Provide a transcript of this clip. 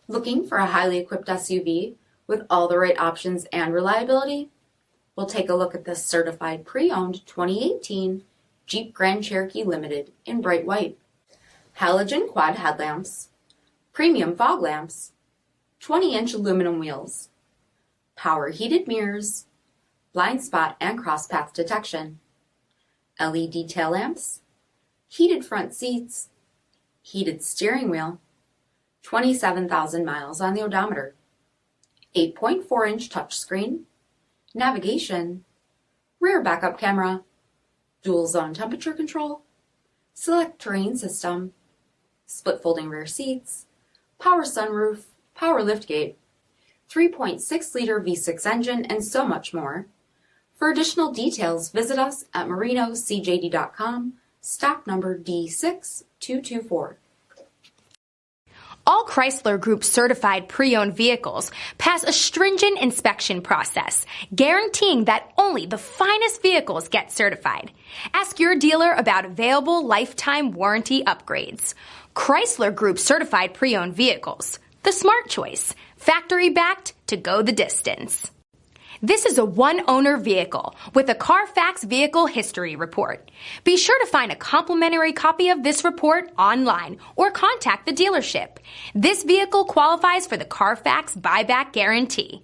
Looking for a highly equipped SUV with all the right options and reliability? We'll take a look at this certified pre-owned 2018 Jeep Grand Cherokee Limited in bright white. Halogen quad headlamps, premium fog lamps, 20-inch aluminum wheels, power heated mirrors, blind spot and cross path detection, LED tail lamps, heated front seats, heated steering wheel, 27,000 miles on the odometer, 8.4-inch touchscreen, navigation, rear backup camera, dual zone temperature control, SELEC-TERRAIN system, split folding rear seats, power sunroof, power liftgate, 3.6-liter V6 engine, and so much more. For additional details, visit us at marinocjd.com, stock number D6224. All Chrysler Group certified pre-owned vehicles pass a stringent inspection process, guaranteeing that only the finest vehicles get certified. Ask your dealer about available lifetime warranty upgrades. Chrysler Group certified pre-owned vehicles, the smart choice, factory backed to go the distance. This is a one-owner vehicle with a CARFAX vehicle history report. Be sure to find a complimentary copy of this report online or contact the dealership. This vehicle qualifies for the CARFAX buyback guarantee.